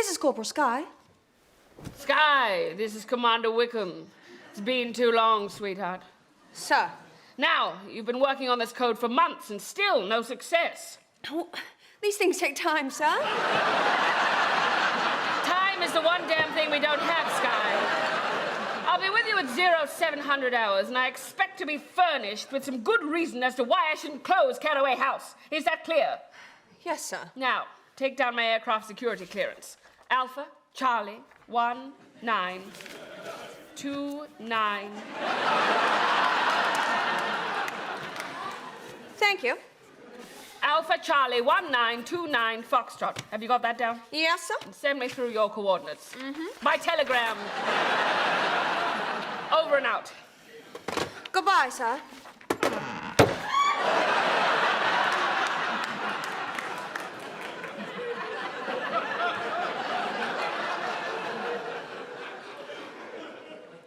This is Corporal Sky. Sky, this is Commander Wickham. It's been too long, sweetheart. Sir. Now, you've been working on this code for months and still no success. Oh, these things take time, sir. Time is the one damn thing we don't have, Sky. I'll be with you at 0700 hours, and I expect to be furnished with some good reason as to why I shouldn't close Caraway House. Is that clear? Yes, sir. Now, take down my aircraft security clearance. Alpha, Charlie, 1929. Thank you. Alpha Charlie 1929 Foxtrot. Have you got that down? Yes, sir. Send me through your coordinates. By telegram. Over and out. Goodbye, sir.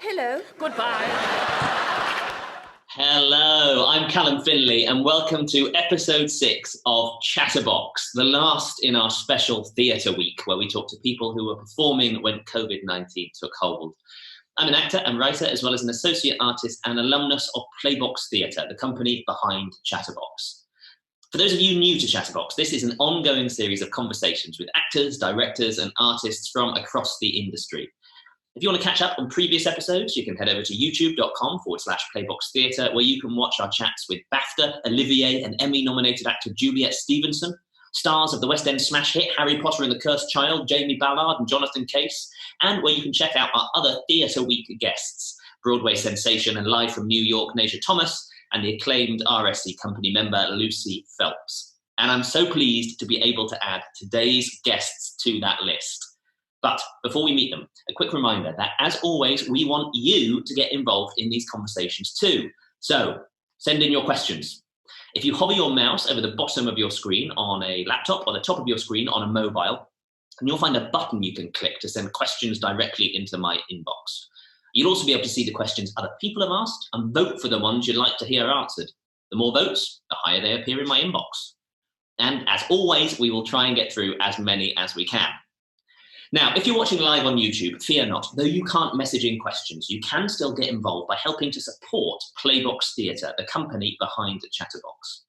Hello. Goodbye. Hello, I'm Callum Finlay and welcome to episode 6 of Chatterbox, the last in our special theatre week where we talk to people who were performing when COVID-19 took hold. I'm an actor and writer as well as an associate artist and alumnus of Playbox Theatre, the company behind Chatterbox. For those of you new to Chatterbox, this is an ongoing series of conversations with actors, directors and artists from across the industry. If you want to catch up on previous episodes, you can head over to youtube.com/playboxtheatre, where you can watch our chats with BAFTA, Olivier and Emmy-nominated actor Juliet Stevenson, stars of the West End smash hit Harry Potter and the Cursed Child, Jamie Ballard and Jonathan Case, and where you can check out our other Theatre Week guests, Broadway sensation and live from New York, Nasia Thomas, and the acclaimed RSC company member, Lucy Phelps. And I'm so pleased to be able to add today's guests to that list. But before we meet them, a quick reminder that, as always, we want you to get involved in these conversations too. So send in your questions. If you hover your mouse over the bottom of your screen on a laptop or the top of your screen on a mobile, and you'll find a button you can click to send questions directly into my inbox. You'll also be able to see the questions other people have asked and vote for the ones you'd like to hear answered. The more votes, the higher they appear in my inbox. And as always, we will try and get through as many as we can. Now, if you're watching live on YouTube, fear not. Though you can't message in questions, you can still get involved by helping to support Playbox Theatre, the company behind Chatterbox.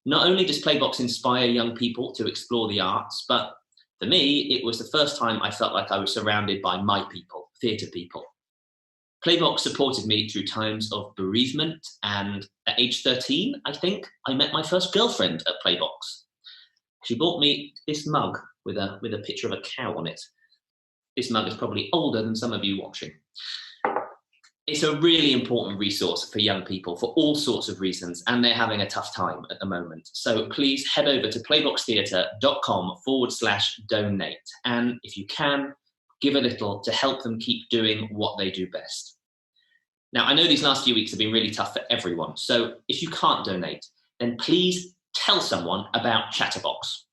Not only does Playbox inspire young people to explore the arts, but for me, it was the first time I felt like I was surrounded by my people, theatre people. Playbox supported me through times of bereavement, and at age 13, I think, I met my first girlfriend at Playbox. She bought me this mug with a picture of a cow on it. This mug is probably older than some of you watching. It's a really important resource for young people for all sorts of reasons, and they're having a tough time at the moment. So please head over to playboxtheatre.com/donate. And if you can, give a little to help them keep doing what they do best. Now, I know these last few weeks have been really tough for everyone. So if you can't donate, then please tell someone about Chatterbox.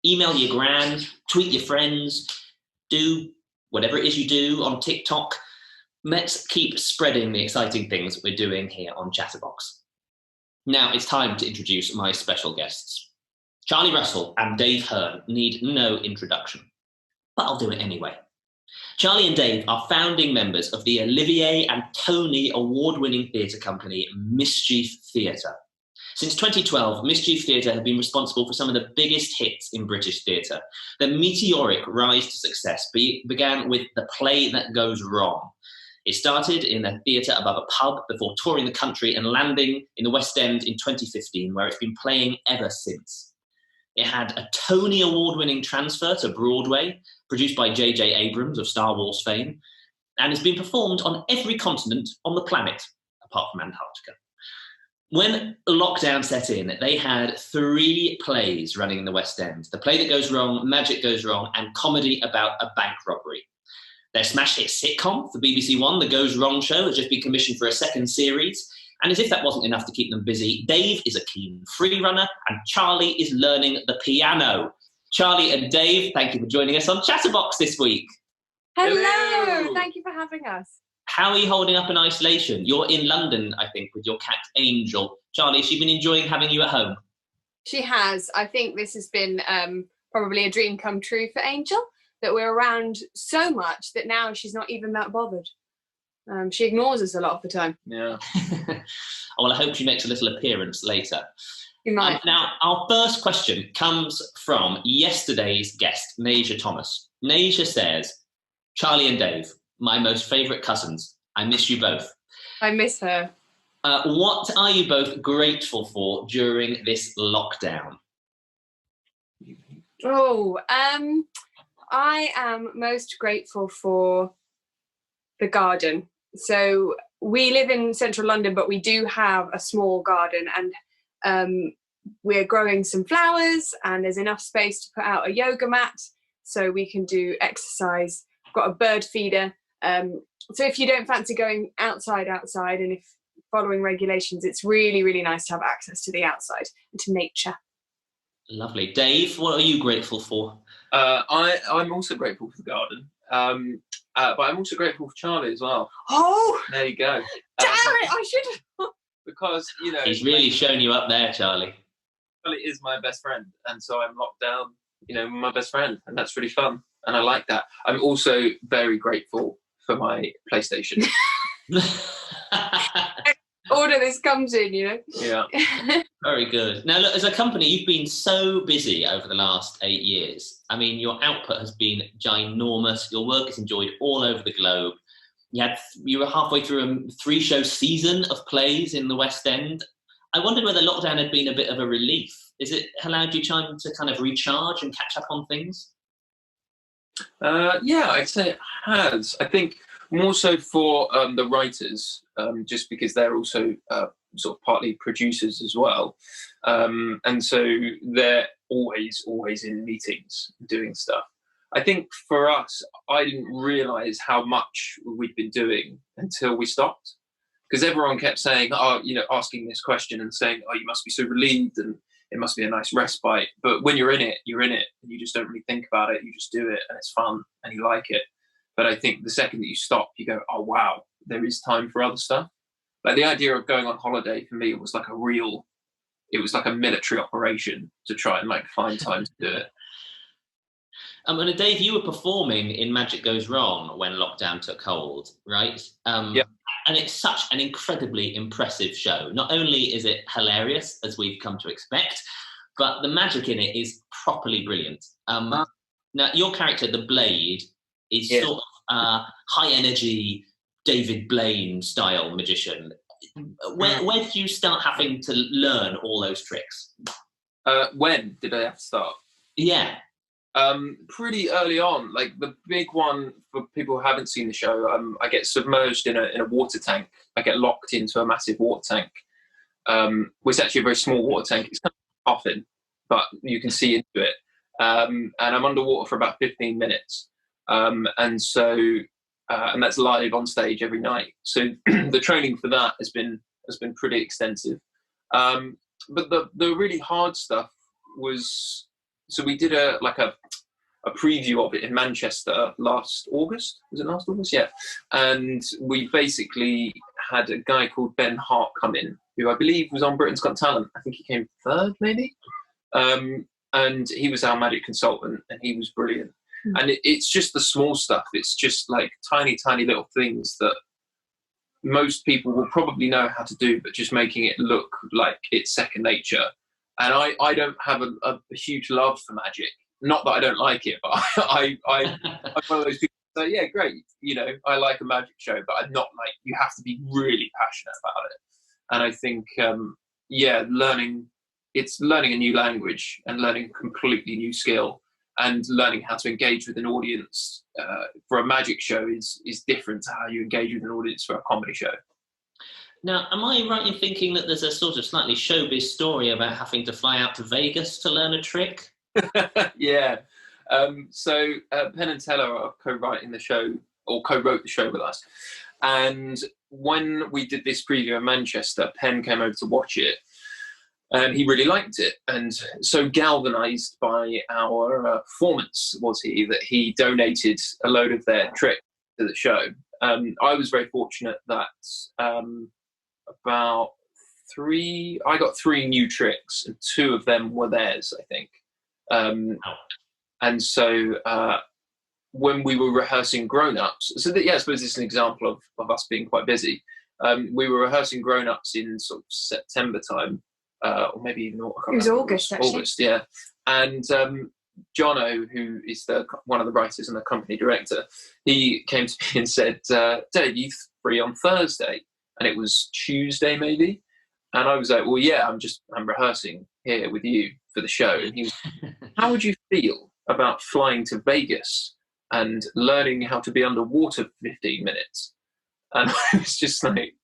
Email your gran, tweet your friends, do whatever it is you do on TikTok. Let's keep spreading the exciting things we're doing here on Chatterbox. Now it's time to introduce my special guests. Charlie Russell and Dave Hearn need no introduction, but I'll do it anyway. Charlie and Dave are founding members of the Olivier and Tony award-winning theatre company Mischief Theatre. Since 2012, Mischief Theatre have been responsible for some of the biggest hits in British theatre. Their meteoric rise to success began with The Play That Goes Wrong. It started in a theatre above a pub before touring the country and landing in the West End in 2015, where it's been playing ever since. It had a Tony Award-winning transfer to Broadway, produced by J.J. Abrams of Star Wars fame, and has been performed on every continent on the planet, apart from Antarctica. When lockdown set in, they had 3 plays running in the West End: The Play That Goes Wrong, Magic Goes Wrong, and Comedy About a Bank Robbery. Their smash hit sitcom for BBC One, The Goes Wrong Show, has just been commissioned for a second series. And as if that wasn't enough to keep them busy, Dave is a keen free runner and Charlie is learning the piano. Charlie and Dave, thank you for joining us on Chatterbox this week. Hello. Thank you for having us. How are you holding up in isolation? You're in London, I think, with your cat Angel. Charlie, has she been enjoying having you at home? She has. I think this has been probably a dream come true for Angel. that we're around so much that now she's not even that bothered. She ignores us a lot of the time. Yeah. Well, I hope she makes a little appearance later. You might. Now, our first question comes from yesterday's guest, Nasia Thomas. Nasia says, Charlie and Dave, my most favourite cousins. I miss you both. I miss her. What are you both grateful for during this lockdown? Oh, I am most grateful for the garden. So we live in central London, but we do have a small garden, and we're growing some flowers, and there's enough space to put out a yoga mat so we can do exercise. I've got a bird feeder. So if you don't fancy going outside, and if following regulations, it's really, really nice to have access to the outside and to nature. Lovely. Dave, what are you grateful for? I'm also grateful for the garden, but I'm also grateful for Charlie as well. Oh, There you go. damn it! I should have. Because, you know, He's really shown you up there, Charlie. Charlie is my best friend, and so I'm locked down, you know, with my best friend, and that's really fun, and I like that. I'm also very grateful for my PlayStation. Order this comes in, you know. Yeah. Very good. Now, look, as a company, you've been so busy over the last 8 years. I mean, your output has been ginormous. Your work is enjoyed all over the globe. You were halfway through a 3-show season of plays in the West End. I wondered whether lockdown had been a bit of a relief. Is it allowed you time to kind of recharge and catch up on things? Yeah, I'd say it has. I think more so for the writers, just because they're also sort of partly producers as well. And so they're always in meetings doing stuff. I think for us, I didn't realise how much we'd been doing until we stopped. Because everyone kept saying, asking this question and saying, you must be so relieved and it must be a nice respite. But when you're in it, and you just don't really think about it. You just do it and it's fun and you like it. But I think the second that you stop, you go, oh, wow, there is time for other stuff. Like the idea of going on holiday for me was like a military operation to try and like find time to do it. And Dave, you were performing in Magic Goes Wrong when lockdown took hold, right? Yeah. And it's such an incredibly impressive show. Not only is it hilarious, as we've come to expect, but the magic in it is properly brilliant. Now, your character, the Blade, is sort of a high-energy David Blaine style magician. Where did you start having to learn all those tricks? When did I have to start? Yeah. Pretty early on. Like the big one for people who haven't seen the show, I get submerged in a water tank. I get locked into a massive water tank. Which is actually a very small water tank. It's kind of coffin, but you can see into it. And I'm underwater for about 15 minutes. And that's live on stage every night. So the training for that has been pretty extensive. But the really hard stuff was, so we did a preview of it in Manchester last August. Was it last August? Yeah. And we basically had a guy called Ben Hart come in, who I believe was on Britain's Got Talent. I think he came third, maybe. And he was our magic consultant, and he was brilliant. And it's just the small stuff. It's just like tiny, tiny little things that most people will probably know how to do, but just making it look like it's second nature. And I don't have a huge love for magic. Not that I don't like it, but I'm one of those people that say, yeah, great, I like a magic show, but I'm not like, you have to be really passionate about it. And I think, learning a new language and learning a completely new skill and learning how to engage with an audience for a magic show is different to how you engage with an audience for a comedy show. Now, am I right in thinking that there's a sort of slightly showbiz story about having to fly out to Vegas to learn a trick? Yeah. So Penn and Teller are co-writing the show, or co-wrote the show with us. And when we did this preview in Manchester, Penn came over to watch it. And he really liked it. And so galvanised by our performance was he, that he donated a load of their tricks to the show. I was very fortunate that I got 3 new tricks, and 2 of them were theirs, I think. And so when we were rehearsing grown-ups, so that, I suppose this is an example of us being quite busy. We were rehearsing grown-ups in sort of September time, or maybe even it was August, actually. August, yeah. And Jono, who is one of the writers and the company director, he came to me and said, Dave, you free on Thursday? And it was Tuesday, maybe. And I was like, well, yeah, I'm rehearsing here with you for the show. And he was, how would you feel about flying to Vegas and learning how to be underwater for 15 minutes? And I was just like,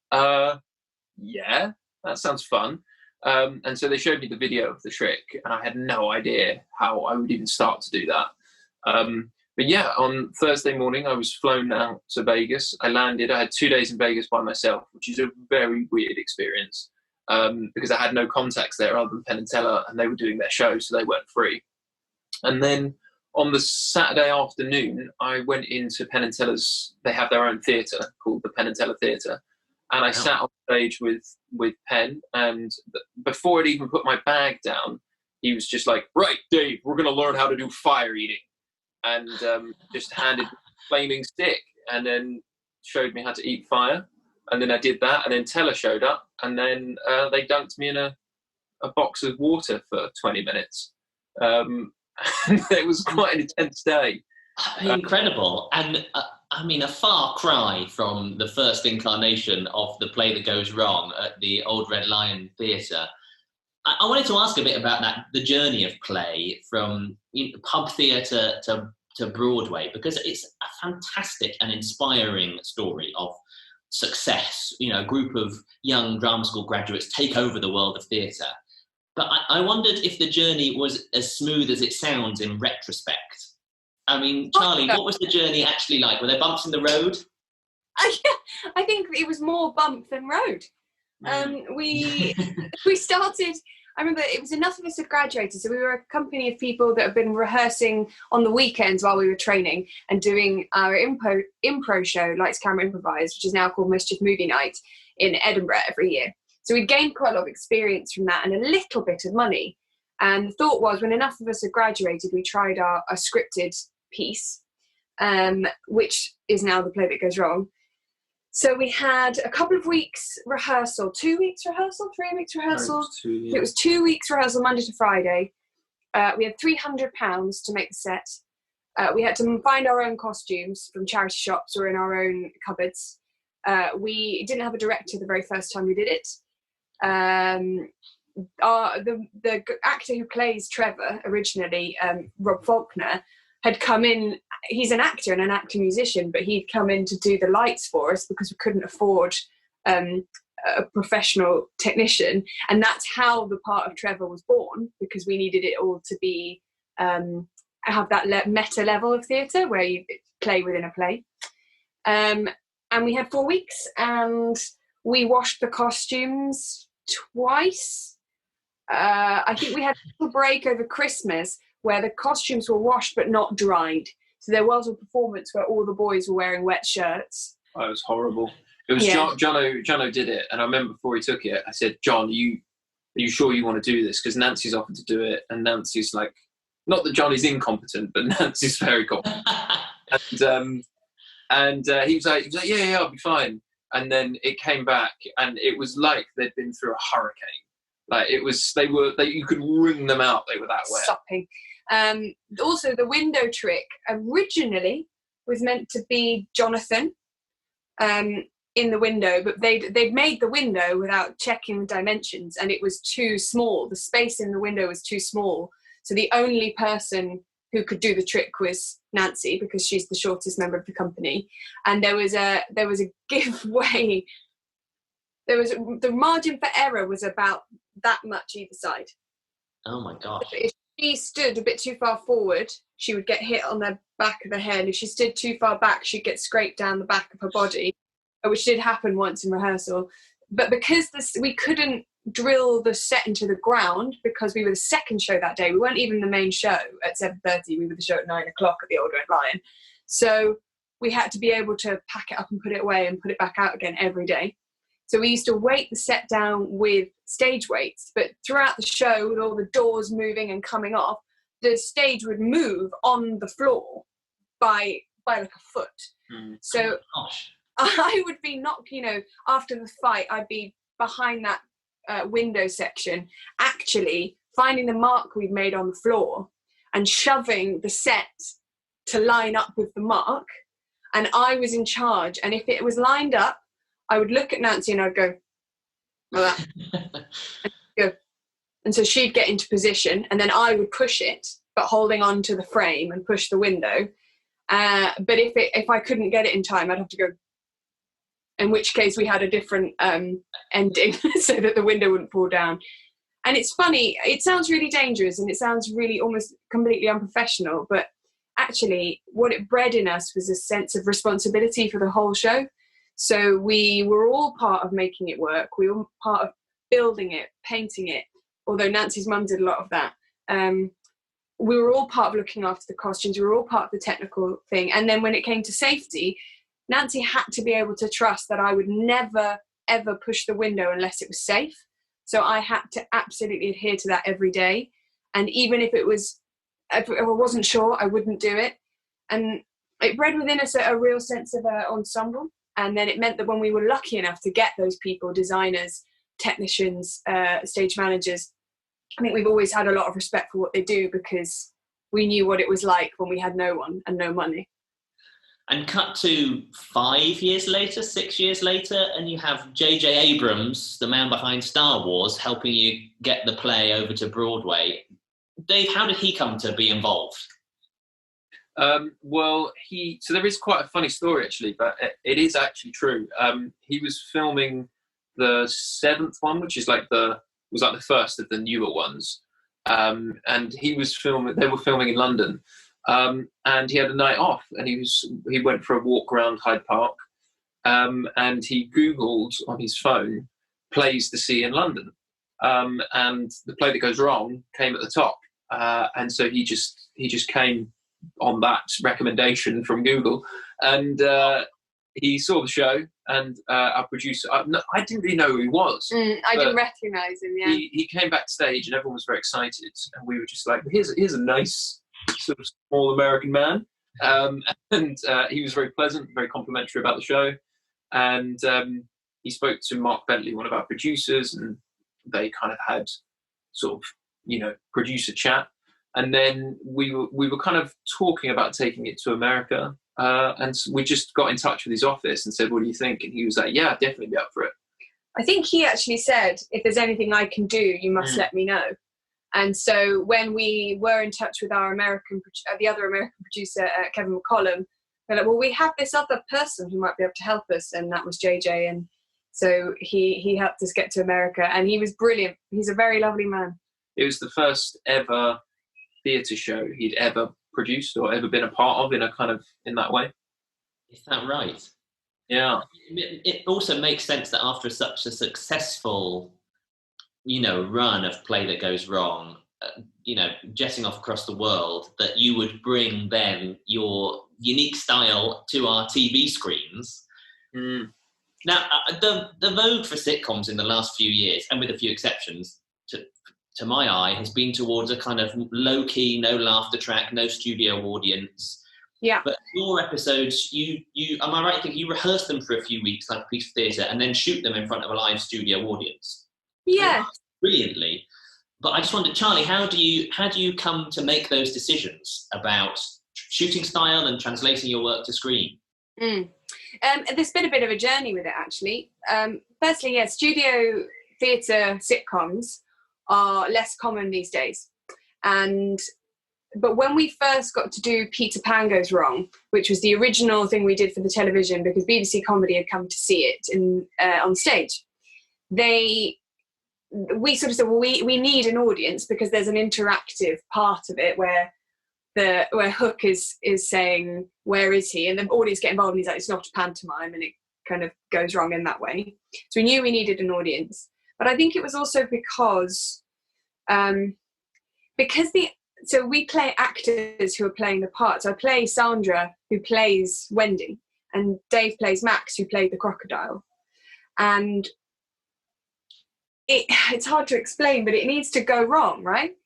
yeah, that sounds fun. And so they showed me the video of the trick, and I had no idea how I would even start to do that. But yeah, on Thursday morning, I was flown out to Vegas. I landed. I had 2 days in Vegas by myself, which is a very weird experience, because I had no contacts there other than Penn and Teller, and they were doing their show, so they weren't free. And then on the Saturday afternoon, I went into Penn and Teller's. They have their own theatre called the Penn and Teller Theatre. And I sat on stage with Penn, and before I'd even put my bag down, he was just like, right, Dave, we're going to learn how to do fire eating. And just handed me a flaming stick and then showed me how to eat fire. And then I did that, and then Teller showed up, and then they dunked me in a box of water for 20 minutes. It was quite an intense day. Incredible. And I mean, a far cry from the first incarnation of The Play That Goes Wrong at the Old Red Lion Theatre. I wanted to ask a bit about the journey of play from pub theatre to Broadway, because it's a fantastic and inspiring story of success. A group of young drama school graduates take over the world of theatre. But I wondered if the journey was as smooth as it sounds in retrospect. I mean, Charlie, what was the journey actually like? Were there bumps in the road? I think it was more bump than road. We started, I remember it was enough of us had graduated, so we were a company of people that had been rehearsing on the weekends while we were training and doing our impro show, Lights, Camera, Improvise, which is now called Mischief Movie Night in Edinburgh every year. So we gained quite a lot of experience from that and a little bit of money. And the thought was, when enough of us had graduated, we tried our scripted piece, which is now The Play That Goes Wrong. So we had a couple of weeks rehearsal, 2 weeks rehearsal, 3 weeks rehearsal. It was 2 weeks rehearsal, Monday to Friday. We had £300 to make the set. We had to find our own costumes from charity shops or in our own cupboards. We didn't have a director the very first time we did it. The actor who plays Trevor originally, Rob Faulkner, had come in. He's an actor and an actor musician, but he'd come in to do the lights for us because we couldn't afford a professional technician, and that's how the part of Trevor was born, because we needed it all to be have that meta level of theatre where you play within a play. And we had 4 weeks, and we washed the costumes twice. I think we had a little break over Christmas where the costumes were washed but not dried. So there was a performance where all the boys were wearing wet shirts. Oh, it was horrible. It was Jono did it, and I remember before he took it, I said, John, are you sure you want to do this? Because Nancy's offered to do it, and Nancy's like, not that Johnny's incompetent, but Nancy's very competent. and he was like, yeah, I'll be fine. And then it came back, and it was like they'd been through a hurricane. Like it was, you could wring them out. They were that wet. Sopping. Also, the window trick originally was meant to be Jonathan in the window, but they'd made the window without checking the dimensions, and it was too small. The space in the window was too small, so the only person who could do the trick was Nancy, because she's the shortest member of the company. And there was a giveaway. The margin for error was about that much either side. Oh my gosh. If she stood a bit too far forward, she would get hit on the back of the head. If she stood too far back, she'd get scraped down the back of her body, which did happen once in rehearsal. But because we couldn't drill the set into the ground, because we were the second show that day, we weren't even the main show at 7:30, we were the show at 9 o'clock at the Old Red Lion. So we had to be able to pack it up and put it away and put it back out again every day. So we used to weight the set down with stage weights, but throughout the show, with all the doors moving and coming off, the stage would move on the floor. by like a foot. So Gosh. I would be after the fight, I'd be behind that window section, actually finding the mark we'd made on the floor and shoving the set to line up with the mark. And I was in charge. And if it was lined up, I would look at Nancy and I'd go, like that. And go. And so she'd get into position, and then I would push it, but holding on to the frame and push the window. But if I couldn't get it in time, I'd have to go. In which case we had a different ending so that the window wouldn't fall down. And it's funny, it sounds really dangerous and it sounds really almost completely unprofessional, but actually what it bred in us was a sense of responsibility for the whole show. So we were all part of making it work. We were part of building it, painting it, although Nancy's mum did a lot of that. We were all part of looking after the costumes. We were all part of the technical thing. And then when it came to safety, Nancy had to be able to trust that I would never, ever push the window unless it was safe. So I had to absolutely adhere to that every day. And even if I wasn't sure, I wouldn't do it. And it bred within us a real sense of ensemble. And then it meant that when we were lucky enough to get those people, designers, technicians, stage managers, I think we've always had a lot of respect for what they do because we knew what it was like when we had no one and no money. And cut to 5 years later, 6 years later, and you have J.J. Abrams, the man behind Star Wars, helping you get the play over to Broadway. Dave, how did he come to be involved? So there is quite a funny story actually, but it is actually true. He was filming the 7th one, which is like the first of the newer ones. And they were filming in London. And he had a night off, and he went for a walk around Hyde Park, and he Googled on his phone plays to see in London, and the play that goes wrong came at the top, and so he just came on that recommendation from Google, and he saw the show, and our producer, I didn't really know who he was. I didn't recognise him. Yeah, he came backstage, and everyone was very excited, and we were just like, here's a nice sort of small American man, and he was very pleasant, very complimentary about the show, and he spoke to Mark Bentley, one of our producers, and they kind of had sort of producer chat, and then we were kind of talking about taking it to America, and we just got in touch with his office and said, what do you think? And he was like, yeah, I'd definitely be up for it. I think he actually said, if there's anything I can do, you must let me know. And so when we were in touch with our the other American producer, Kevin McCollum, they're like, well, we have this other person who might be able to help us. And that was JJ. And so he helped us get to America, and he was brilliant. He's a very lovely man. It was the first ever theatre show he'd ever produced or ever been a part of in that way. Is that right? Yeah. It also makes sense that after such a successful run of Play That Goes Wrong, jetting off across the world, that you would bring then your unique style to our TV screens. Now, the vogue for sitcoms in the last few years, and with a few exceptions, to my eye, has been towards a kind of low-key, no laughter track, no studio audience. Yeah. But your episodes, you am I right in thinking you rehearse them for a few weeks like a piece of theatre and then shoot them in front of a live studio audience? Yeah. Brilliantly. But I just wondered, Charlie, how do you come to make those decisions about shooting style and translating your work to screen? There's been a bit of a journey with it, actually. Firstly, studio theatre sitcoms are less common these days. But when we first got to do Peter Pan Goes Wrong, which was the original thing we did for the television because BBC Comedy had come to see it on stage, we sort of said, well, we need an audience because there's an interactive part of it where Hook is saying, where is he? And the audience get involved and he's like, it's not a pantomime, and it kind of goes wrong in that way. So we knew we needed an audience. But I think it was also because so we play actors who are playing the parts. I play Sandra, who plays Wendy, and Dave plays Max, who played the crocodile. And it's hard to explain, but it needs to go wrong, right?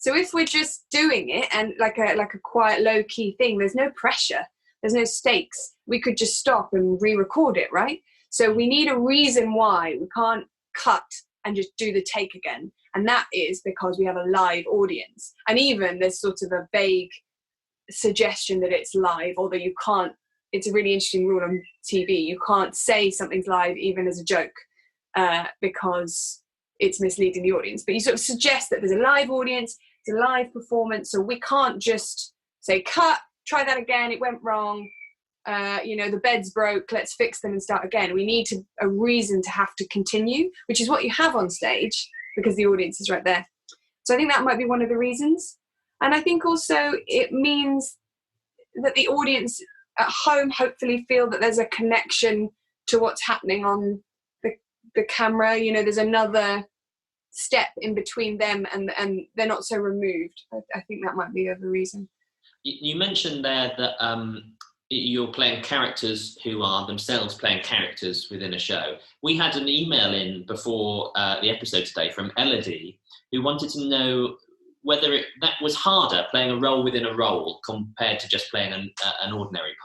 So if we're just doing it and like a quiet, low key thing, there's no pressure, there's no stakes. We could just stop and re-record it, right? So we need a reason why we can't cut and just do the take again. And that is because we have a live audience. And even there's sort of a vague suggestion that it's live, although you can't, it's a really interesting rule on TV. You can't say something's live even as a joke because it's misleading the audience. But you sort of suggest that there's a live audience, it's a live performance. So we can't just say, cut, try that again, it went wrong. The bed's broke, let's fix them and start again. We need a reason to have to continue, which is what you have on stage because the audience is right there. So I think that might be one of the reasons. And I think also it means that the audience at home hopefully feel that there's a connection to what's happening on the camera. There's another step in between them and they're not so removed. I think that might be the other reason. You mentioned there that you're playing characters who are themselves playing characters within a show. We had an email in before the episode today from Elodie, who wanted to know whether that was harder, playing a role within a role compared to just playing an ordinary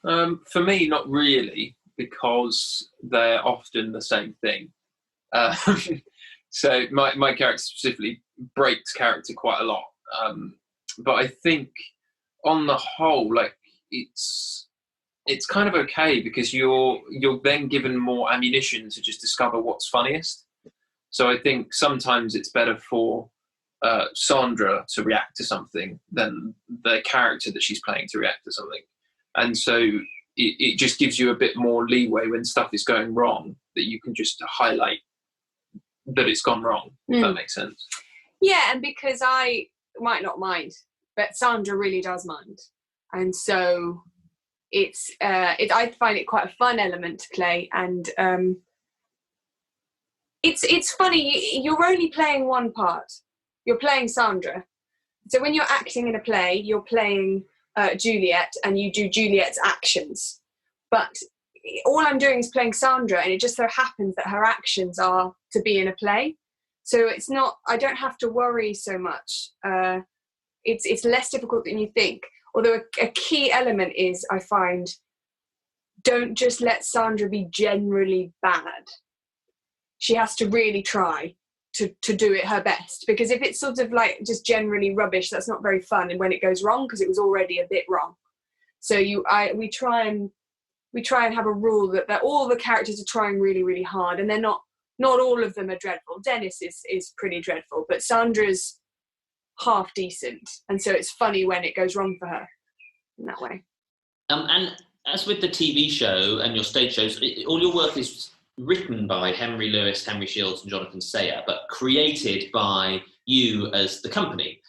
part. For me, not really, because they're often the same thing. So my character specifically breaks character quite a lot. But I think on the whole, like it's kind of okay because you're then given more ammunition to just discover what's funniest. So I think sometimes it's better for Sandra to react to something than the character that she's playing to react to something. And so it just gives you a bit more leeway when stuff is going wrong, that you can just highlight that it's gone wrong, if that makes sense. Yeah, and because I might not mind, but Sandra really does mind. And so I find it quite a fun element to play. And it's funny, you're only playing one part. You're playing Sandra. So when you're acting in a play, you're playing Juliet and you do Juliet's actions. But all I'm doing is playing Sandra, and it just so happens that her actions are to be in a play. So it's not, I don't have to worry so much. It's less difficult than you think. Although a key element is, I find, don't just let Sandra be generally bad. She has to really try to do it her best, because if it's sort of like just generally rubbish, that's not very fun. And when it goes wrong, because it was already a bit wrong. So we try and have a rule that all the characters are trying really, really hard, and they're not all of them are dreadful. Dennis is pretty dreadful, but Sandra's half decent, and so it's funny when it goes wrong for her in that way. And as with the TV show and your stage shows, all your work is written by Henry Lewis, Henry Shields and Jonathan Sayer, but created by you as the company.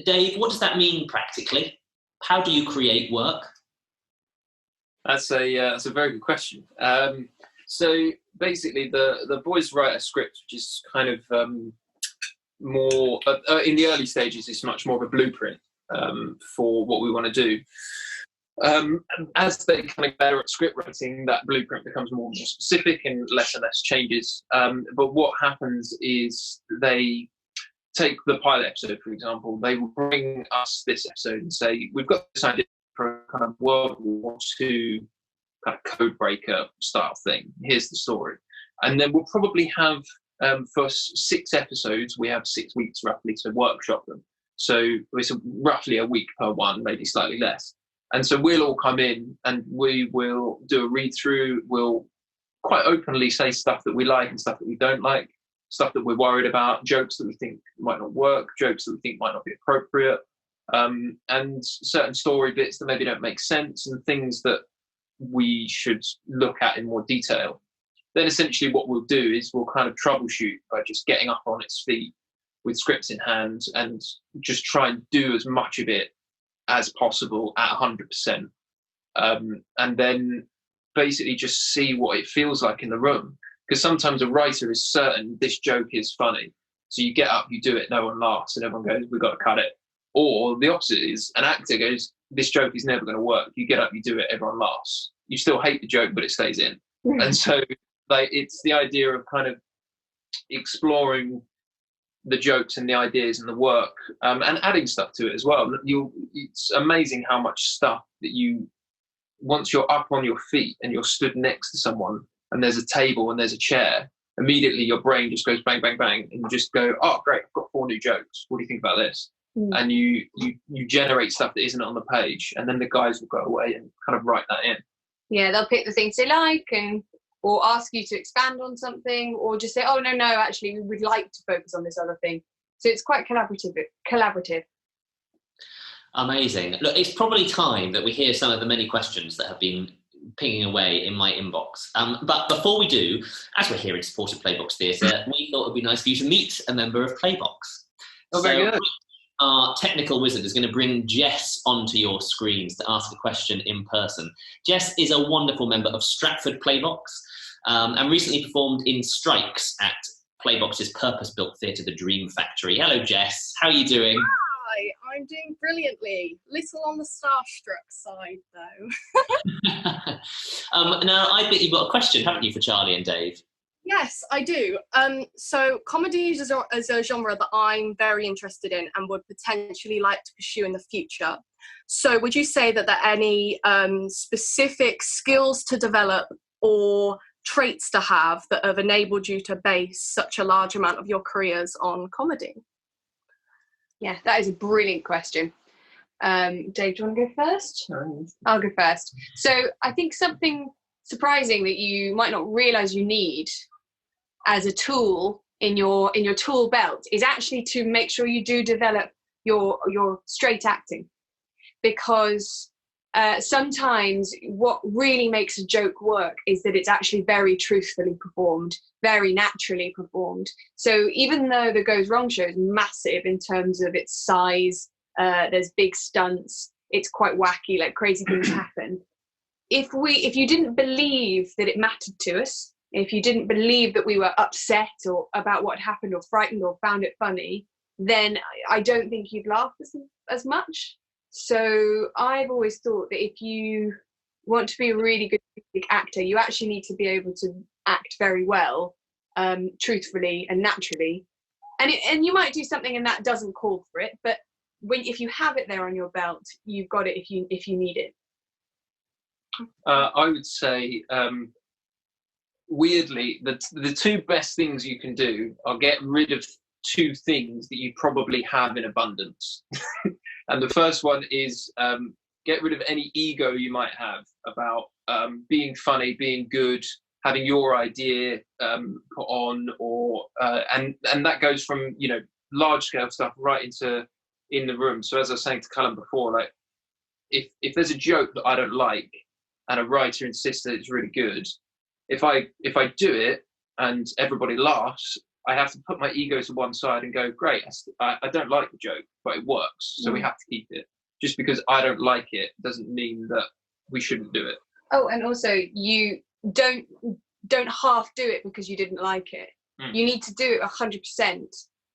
Dave, what does that mean practically? How do you create work? That's a very good question. So basically, the boys write a script, which is kind of more in the early stages. It's much more of a blueprint for what we want to do. As they kind of get better at script writing, that blueprint becomes more specific and less changes. But what happens is they take the pilot episode, for example. They will bring us this episode and say, we've got this idea for a kind of World War II kind of code breaker style thing. Here's the story. And then we'll probably have, for 6 episodes, we have 6 weeks roughly to workshop them. So it's roughly a week per one, maybe slightly less. And so we'll all come in and we will do a read through. We'll quite openly say stuff that we like and stuff that we don't like, stuff that we're worried about, jokes that we think might not work, jokes that we think might not be appropriate, and certain story bits that maybe don't make sense, and things that we should look at in more detail. Then essentially what we'll do is we'll kind of troubleshoot by just getting up on its feet with scripts in hand and just try and do as much of it as possible at 100%. And then basically just see what it feels like in the room. Because sometimes a writer is certain this joke is funny. So you get up, you do it, no one laughs, and everyone goes, we've got to cut it. Or the opposite is an actor goes, this joke is never going to work. You get up, you do it, everyone laughs. You still hate the joke, but it stays in. And so it's the idea of kind of exploring the jokes and the ideas and the work, and adding stuff to it as well. It's amazing how much stuff that once you're up on your feet and you're stood next to someone and there's a table and there's a chair, immediately your brain just goes bang, bang, bang, and you just go, oh, great, I've got 4 new jokes. What do you think about this? And you generate stuff that isn't on the page, and then the guys will go away and kind of write that in. Yeah, they'll pick the things they like or ask you to expand on something, or just say, oh, no, actually, we would like to focus on this other thing. So it's quite collaborative. Amazing. Look, it's probably time that we hear some of the many questions that have been pinging away in my inbox. But before we do, as we're here in support of Playbox Theatre, we thought it would be nice for you to meet a member of Playbox. Oh, very good. Our technical wizard is going to bring Jess onto your screens to ask a question in person. Jess is a wonderful member of Stratford Playbox, and recently performed in Strikes at Playbox's purpose-built theatre, The Dream Factory. Hello, Jess. How are you doing? Hi, I'm doing brilliantly. Little on the starstruck side, though. Now, I think you've got a question, haven't you, for Charlie and Dave? Yes, I do. So comedy is a genre that I'm very interested in and would potentially like to pursue in the future. So would you say that there are any specific skills to develop or traits to have that have enabled you to base such a large amount of your careers on comedy? Yeah, that is a brilliant question. Dave, do you want to go first? I'll go first. So I think something surprising that you might not realise you need as a tool in your tool belt is actually to make sure you do develop your straight acting, because sometimes what really makes a joke work is that it's actually very truthfully performed, very naturally performed. So even though the Goes Wrong show is massive in terms of its size, there's big stunts, it's quite wacky, like crazy things happen. If you didn't believe that it mattered to us, if you didn't believe that we were upset or about what happened or frightened or found it funny, then I don't think you'd laugh as much. So I've always thought that if you want to be a really good actor, you actually need to be able to act very well, truthfully and naturally. And you might do something and that doesn't call for it, but if you have it there on your belt, you've got it if you need it. I would say, weirdly, the 2 best things you can do are get rid of 2 things that you probably have in abundance. And the first one is get rid of any ego you might have about being funny, being good, having your idea put on, or and that goes from large scale stuff right into in the room. So as I was saying to Callum before, like if there's a joke that I don't like and a writer insists that it's really good, if I do it and everybody laughs, I have to put my ego to one side and go, great, I don't like the joke, but it works, so we have to keep it. Just because I don't like it doesn't mean that we shouldn't do it. Oh, and also you don't half do it because you didn't like it. You need to do it 100%.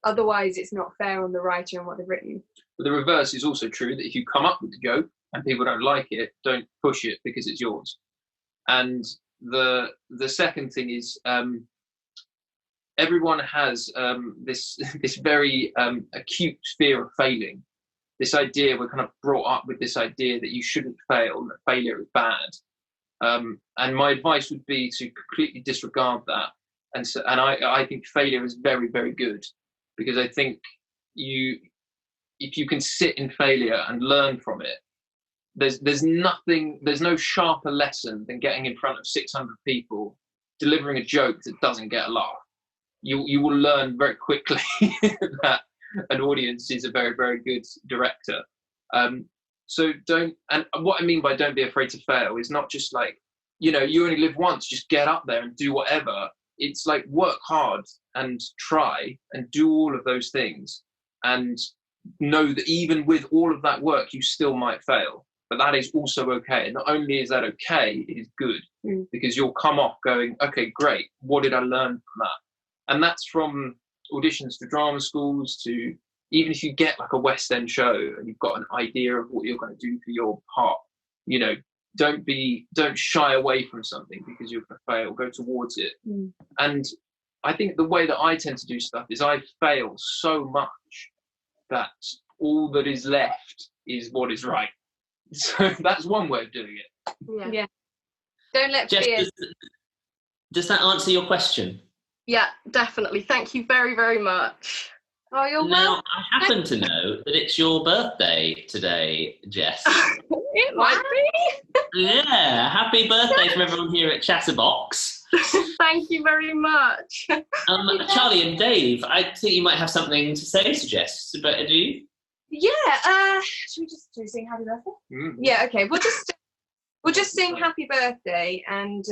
Otherwise, it's not fair on the writer and what they've written. But the reverse is also true, that if you come up with the joke and people don't like it, don't push it because it's yours. And the second thing is everyone has this very acute fear of failing. This idea, we're kind of brought up with this idea that you shouldn't fail, that failure is bad. And my advice would be to completely disregard that. And I think failure is very, very good, because I think if you can sit in failure and learn from it, there's no sharper lesson than getting in front of 600 people, delivering a joke that doesn't get a laugh. You will learn very quickly that an audience is a very, very good director. So don't, and what I mean by don't be afraid to fail is not just like, you only live once, just get up there and do whatever. It's like work hard and try and do all of those things, and know that even with all of that work, you still might fail. But that is also okay. And not only is that okay, it is good, because you'll come off going, okay, great, what did I learn from that? And that's from auditions to drama schools to even if you get like a West End show and you've got an idea of what you're going to do for your part, don't shy away from something because you're going to fail. Go towards it. And I think the way that I tend to do stuff is I fail so much that all that is left is what is right. So that's one way of doing it. Yeah. Don't let Jess, fear. does that answer your question? Yeah, definitely. Thank you very, very much. Oh, you're Now, welcome. I happen to know that it's your birthday today, Jess. It might be. Yeah, happy birthday from everyone here at Chatterbox. Thank you very much. Charlie and Dave, I think you might have something to say to Jess, but do you? Yeah. Should we sing happy birthday? Mm. Yeah. Okay. We'll just sing happy birthday, and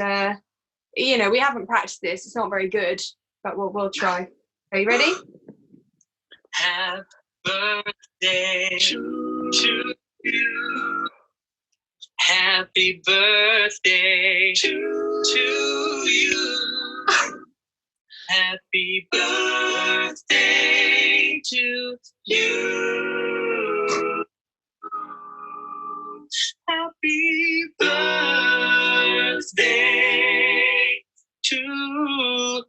we haven't practiced this. It's not very good, but we'll try. Are you ready? Happy birthday to you. Happy birthday to you. Happy birthday to you. Happy birthday to you.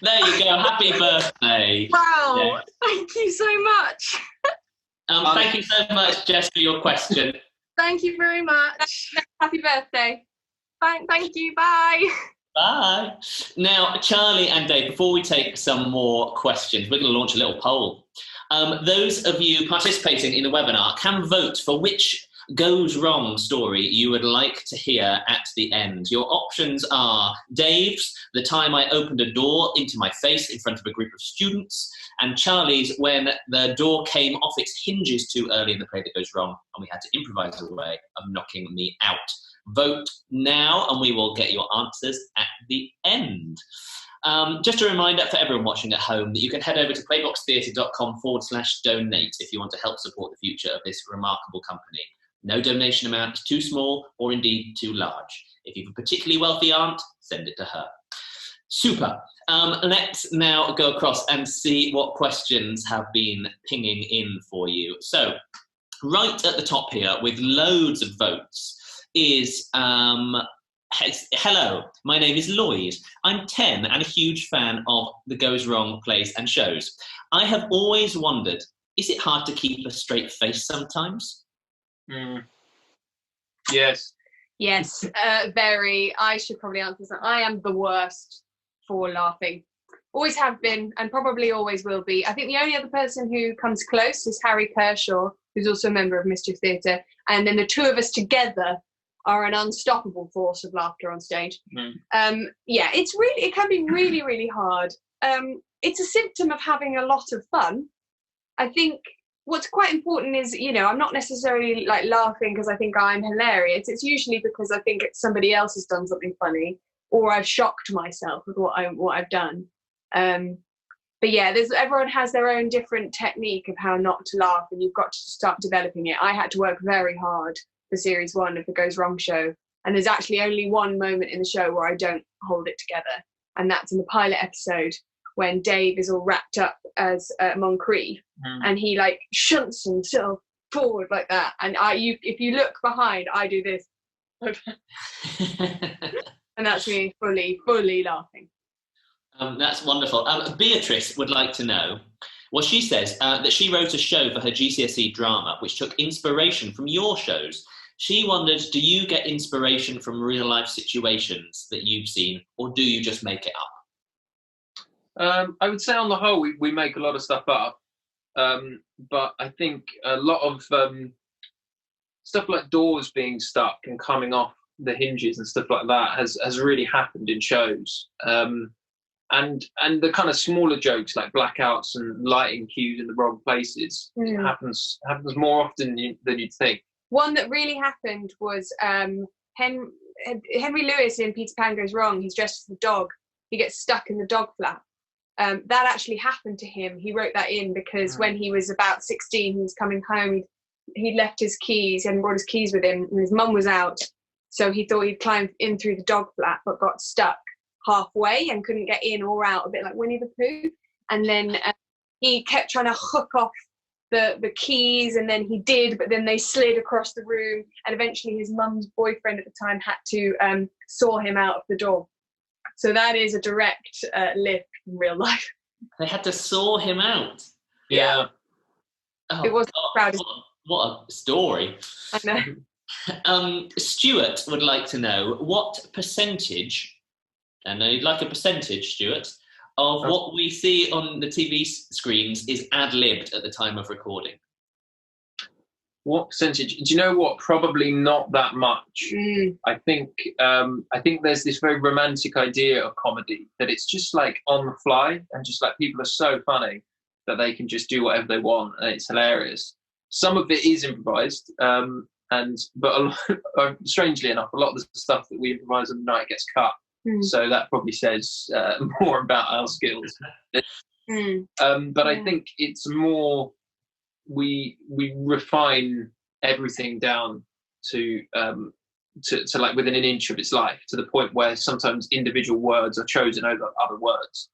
There you go, happy birthday. Wow. Yeah. Thank you so much. Thank you so much, Jess, for your question. Thank you very much. Happy birthday. Thank you. Bye. Bye. Now, Charlie and Dave, before we take some more questions, we're going to launch a little poll. Those of you participating in the webinar can vote for which goes wrong story you would like to hear at the end. Your options are Dave's, the time I opened a door into my face in front of a group of students, and Charlie's, when the door came off its hinges too early in the play that goes wrong and we had to improvise a way of knocking me out. Vote now and we will get your answers at the end. Just a reminder for everyone watching at home that you can head over to playboxtheatre.com/donate if you want to help support the future of this remarkable company. No donation amount is too small or indeed too large. If you've a particularly wealthy aunt, send it to her. Super. Let's now go across and see what questions have been pinging in for you. So, right at the top here, with loads of votes, is hello, my name is Lloyd. I'm 10 and a huge fan of the Goes Wrong plays and shows. I have always wondered, is it hard to keep a straight face sometimes? Yes. Yes. Very. I should probably answer that. I am the worst for laughing. Always have been, and probably always will be. I think the only other person who comes close is Harry Kershaw, who's also a member of Mischief Theatre, and then the two of us together are an unstoppable force of laughter on stage. It can be really, really hard. It's a symptom of having a lot of fun. I think what's quite important is, I'm not necessarily like laughing because I think I'm hilarious. It's usually because I think somebody else has done something funny, or I've shocked myself with what I've done. But yeah, everyone has their own different technique of how not to laugh, and you've got to start developing it. I had to work very hard for series 1 of the Goes Wrong show, and there's actually only one moment in the show where I don't hold it together, and that's in the pilot episode when Dave is all wrapped up as Moncrief, and he like shunts himself forward like that, and if you look behind, I do this, and that's me fully laughing. That's wonderful. Beatrice would like to know, well, she says that she wrote a show for her GCSE drama which took inspiration from your shows. She wondered, do you get inspiration from real life situations that you've seen, or do you just make it up? I would say on the whole, we make a lot of stuff up. But I think a lot of stuff like doors being stuck and coming off the hinges and stuff like that has really happened in shows. And the kind of smaller jokes like blackouts and lighting cues in the wrong places happens more often than you'd think. One that really happened was Henry Lewis in Peter Pan Goes Wrong. He's dressed as a dog. He gets stuck in the dog flap. That actually happened to him. He wrote that in because when he was about 16, he was coming home. He'd left his keys and brought his keys with him, and his mum was out. So he thought he'd climb in through the dog flap, but got stuck halfway and couldn't get in or out, a bit like Winnie the Pooh. And then he kept trying to hook off the keys, and then he did, but then they slid across the room, and eventually his mum's boyfriend at the time had to saw him out of the door. So that is a direct lift in real life. They had to saw him out. Yeah. Oh, It was God, proud. what a story. I know. Stuart would like to know what percentage, and I'd like a percentage, Stuart, of what we see on the TV screens is ad-libbed at the time of recording. What percentage? Do you know what? Probably not that much. I think there's this very romantic idea of comedy that it's just like on the fly, and just like people are so funny that they can just do whatever they want, and it's hilarious. Some of it is improvised, but strangely enough, a lot of the stuff that we improvise on the night gets cut. So that probably says more about our skills. But I think it's more we refine everything down to like within an inch of its life, to the point where sometimes individual words are chosen over other words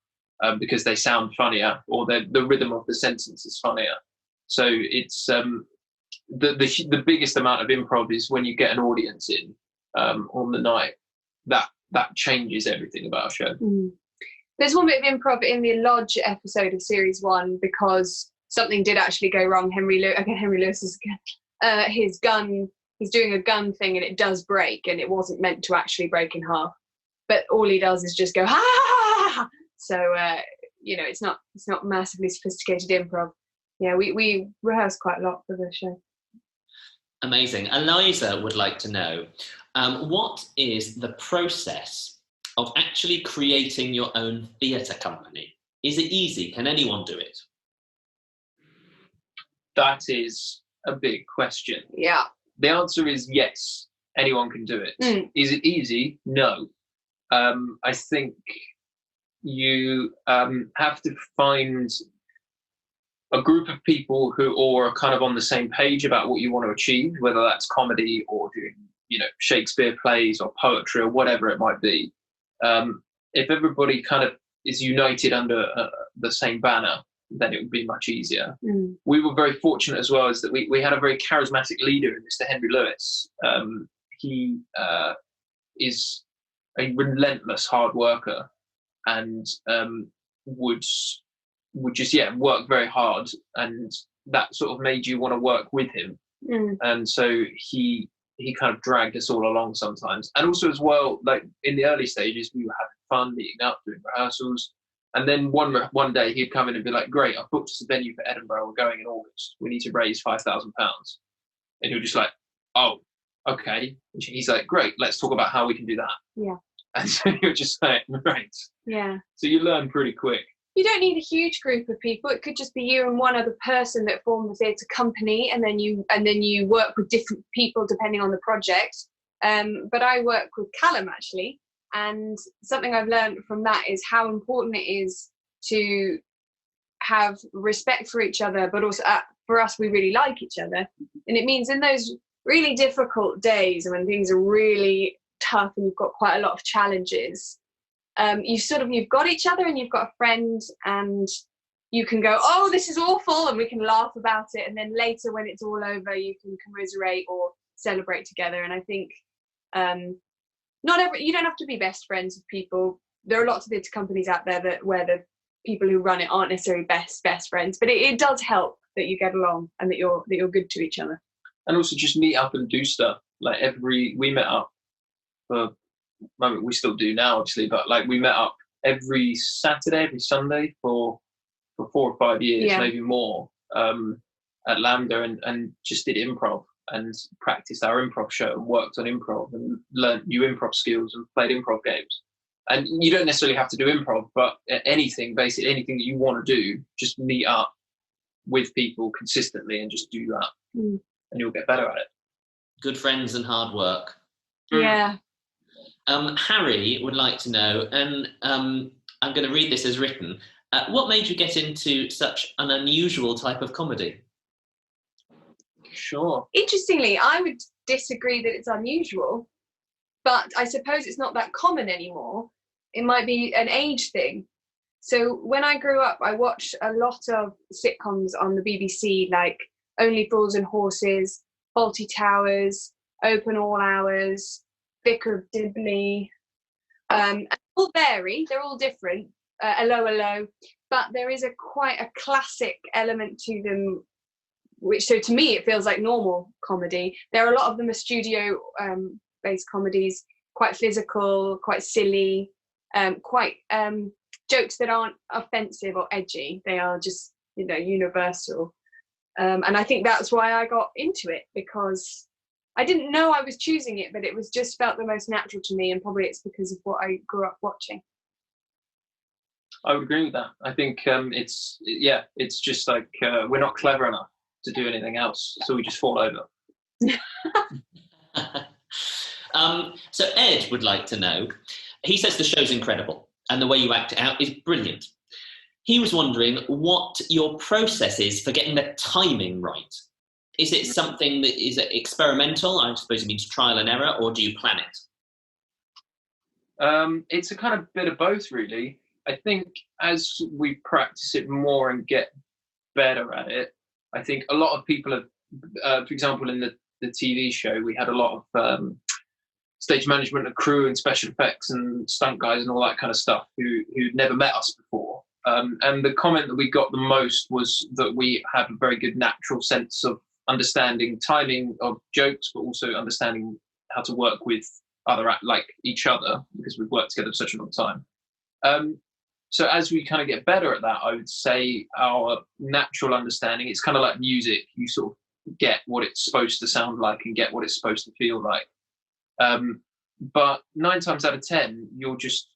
because they sound funnier, or the rhythm of the sentence is funnier. So it's the biggest amount of improv is when you get an audience in on the night. That changes everything about our show. There's one bit of improv in the Lodge episode of series 1 because something did actually go wrong. Henry Lewis is his gun. He's doing a gun thing and it does break, and it wasn't meant to actually break in half. But all he does is just go ha ha ha. So it's not massively sophisticated improv. Yeah, we rehearse quite a lot for the show. Amazing. Eliza would like to know, what is the process of actually creating your own theatre company? Is it easy? Can anyone do it? That is a big question. Yeah. The answer is yes, anyone can do it. Is it easy? No. I think you have to find a group of people who all are kind of on the same page about what you want to achieve, whether that's comedy or doing, Shakespeare plays or poetry or whatever it might be. If everybody kind of is united under the same banner, then it would be much easier. We were very fortunate as well, is that we had a very charismatic leader in Mr. Henry Lewis. He is a relentless hard worker and would just work very hard, and that sort of made you want to work with him. And so he kind of dragged us all along sometimes. And also as well, like in the early stages, we were having fun, meeting up, doing rehearsals. And then one day he'd come in and be like, great, I've booked us a venue for Edinburgh, we're going in August, we need to raise £5,000. And you're just like, oh, okay. And he's like, great, let's talk about how we can do that. Yeah. And so you're just like, right. Yeah. So you learn pretty quick. You don't need a huge group of people. It could just be you and one other person that form the theatre company, and then you work with different people depending on the project. But I work with Callum actually, and something I've learned from that is how important it is to have respect for each other, but also for us, we really like each other, and it means in those really difficult days when things are really tough and you've got quite a lot of challenges. You've got each other and you've got a friend, and you can go, oh, this is awful, and we can laugh about it, and then later when it's all over you can commiserate or celebrate together. And I think you don't have to be best friends with people. There are lots of theatre companies out there where the people who run it aren't necessarily best friends, but it does help that you get along and that you're good to each other. And also just meet up and do stuff. Like we met up for, we still do now obviously, but like we met up every Saturday, every Sunday for 4 or 5 years, maybe more, at Lambda, and just did improv and practiced our improv show and worked on improv and learned new improv skills and played improv games. And you don't necessarily have to do improv, but basically anything that you want to do, just meet up with people consistently and just do that, and you'll get better at it. Good friends and hard work. Yeah. Harry would like to know, and I'm going to read this as written, what made you get into such an unusual type of comedy? Sure. Interestingly, I would disagree that it's unusual, but I suppose it's not that common anymore. It might be an age thing. So when I grew up, I watched a lot of sitcoms on the BBC, like Only Fools and Horses, Fawlty Towers, Open All Hours, Vicar of Dibley. And all vary, they're all different, hello, hello, but there is quite a classic element to them, which, so to me, it feels like normal comedy. There are a lot of them are studio based comedies, quite physical, quite silly, quite jokes that aren't offensive or edgy. They are just, universal. And I think that's why I got into it, because I didn't know I was choosing it, but it was just felt the most natural to me, and probably it's because of what I grew up watching. I would agree with that. I think it's just like we're not clever enough to do anything else, so we just fall over. So Ed would like to know, he says the show's incredible and the way you act it out is brilliant. He was wondering what your process is for getting the timing right. Is it something that is experimental? I suppose it means trial and error, or do you plan it? It's a kind of bit of both, really. I think as we practice it more and get better at it, I think a lot of people have, for example, in the TV show, we had a lot of stage management and crew and special effects and stunt guys and all that kind of stuff who'd never met us before. And the comment that we got the most was that we have a very good natural sense of understanding timing of jokes, but also understanding how to work with each other, because we've worked together for such a long time. So as we kind of get better at that, I would say our natural understanding, it's kind of like music. You sort of get what it's supposed to sound like and get what it's supposed to feel like. But 9 times out of 10, you'll just,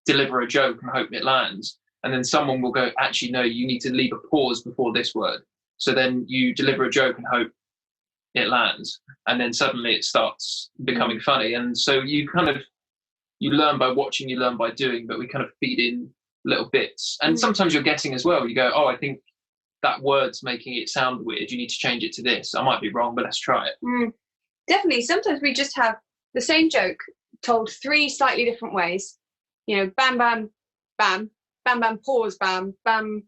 deliver a joke and hope it lands. And then someone will go, actually, no, you need to leave a pause before this word. So then you deliver a joke and hope it lands. And then suddenly it starts becoming funny. And so you learn by watching, you learn by doing, but we kind of feed in little bits. And sometimes you're guessing as well. You go, oh, I think that word's making it sound weird. You need to change it to this. I might be wrong, but let's try it. Definitely. Sometimes we just have the same joke told 3 slightly different ways. Bam, bam, bam, bam, bam, pause, bam, bam,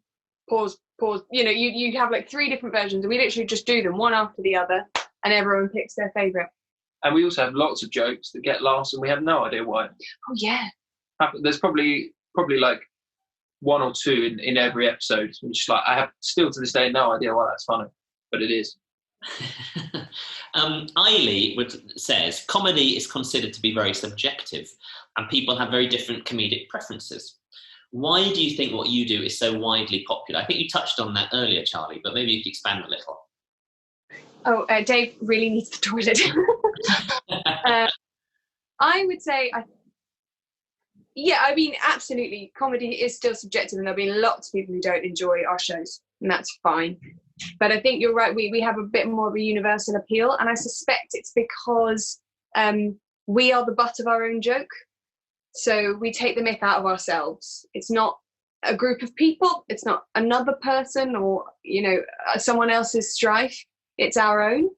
pause, pause. You have like 3 different versions, and we literally just do them one after the other, and everyone picks their favourite. And we also have lots of jokes that get laughs, and we have no idea why. Oh yeah. There's probably like 1 or 2 in every episode, which I have still to this day no idea why that's funny, but it is. Eiley says comedy is considered to be very subjective, and people have very different comedic preferences. Why do you think what you do is so widely popular? I think you touched on that earlier, Charlie, but maybe you could expand a little. Oh, Dave really needs the toilet. I would say, absolutely, comedy is still subjective, and there'll be lots of people who don't enjoy our shows, and that's fine. But I think you're right, we have a bit more of a universal appeal, and I suspect it's because we are the butt of our own joke. So we take the myth out of ourselves. It's not a group of people, it's not another person or, someone else's strife. It's our own.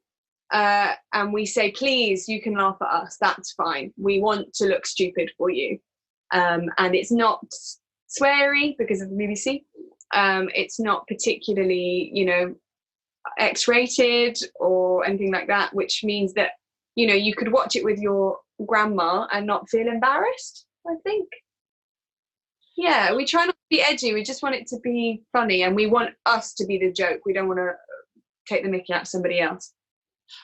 And we say, please, you can laugh at us. That's fine. We want to look stupid for you. And it's not sweary because of the BBC. It's not particularly, X-rated or anything like that, which means that, you could watch it with your grandma and not feel embarrassed, I think. Yeah, we try not to be edgy. We just want it to be funny, and we want us to be the joke. We don't want to take the mickey out of somebody else.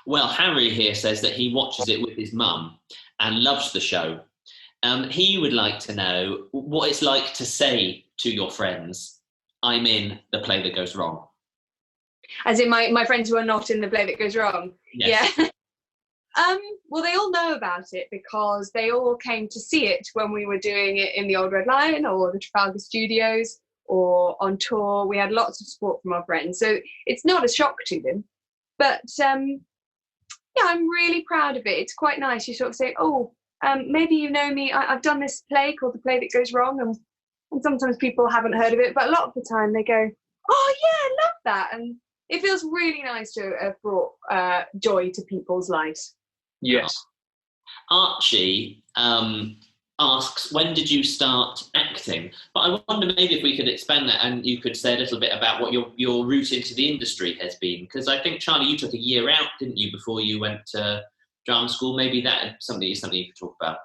Well, Harry here says that he watches it with his mum and loves the show. He would like to know what it's like to say to your friends, I'm in the play that goes wrong. As in my friends who are not in the play that goes wrong? Yes. Yeah. Well, they all know about it because they all came to see it when we were doing it in the Old Red Lion or the Trafalgar Studios or on tour. We had lots of support from our friends, so it's not a shock to them. But I'm really proud of it. It's quite nice. You sort of say, maybe you know me. I've done this play called The Play That Goes Wrong, and sometimes people haven't heard of it, but a lot of the time they go, oh yeah, I love that. And it feels really nice to have brought joy to people's lives. Yes. Archie asks, when did you start acting? But I wonder maybe if we could expand that and you could say a little bit about what your route into the industry has been. Because I think, Charlie, you took a year out, didn't you, before you went to drama school? Maybe that is something you could talk about.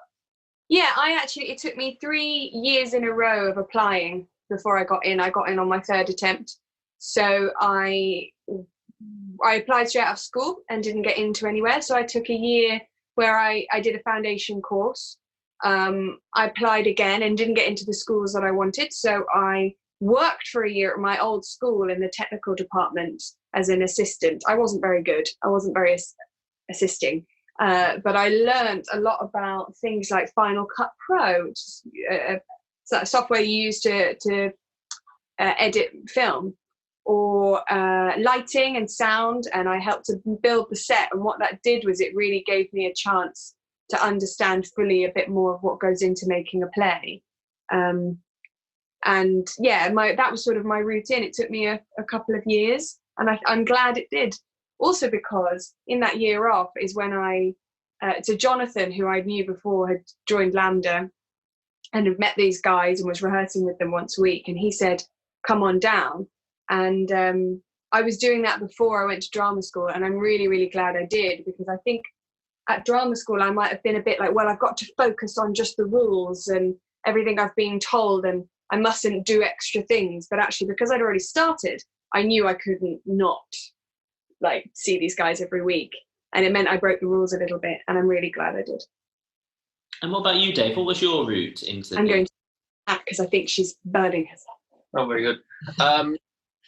Yeah, it took me 3 years in a row of applying before I got in. I got in on my third attempt. So I applied straight out of school and didn't get into anywhere. So I took a year where I did a foundation course. I applied again and didn't get into the schools that I wanted. So I worked for a year at my old school in the technical department as an assistant. I wasn't very good. I wasn't very assisting. But I learned a lot about things like Final Cut Pro, which is software you use to edit film, or lighting and sound. And I helped to build the set. And what that did was it really gave me a chance to understand fully a bit more of what goes into making a play. And yeah, that was sort of my route in. It took me a couple of years, and I'm glad it did. Also because in that year off is when so Jonathan, who I knew before, had joined Lambda and had met these guys and was rehearsing with them once a week. And he said, come on down. And I was doing that before I went to drama school. And I'm really, really glad I did, because I think at drama school, I might have been a bit like, well, I've got to focus on just the rules and everything I've been told, and I mustn't do extra things. But actually, because I'd already started, I knew I couldn't not see these guys every week, and it meant I broke the rules a little bit, and I'm really glad I did. And what about you, Dave? What was your route into? I'm going to act because I think she's burning herself. Oh, very good.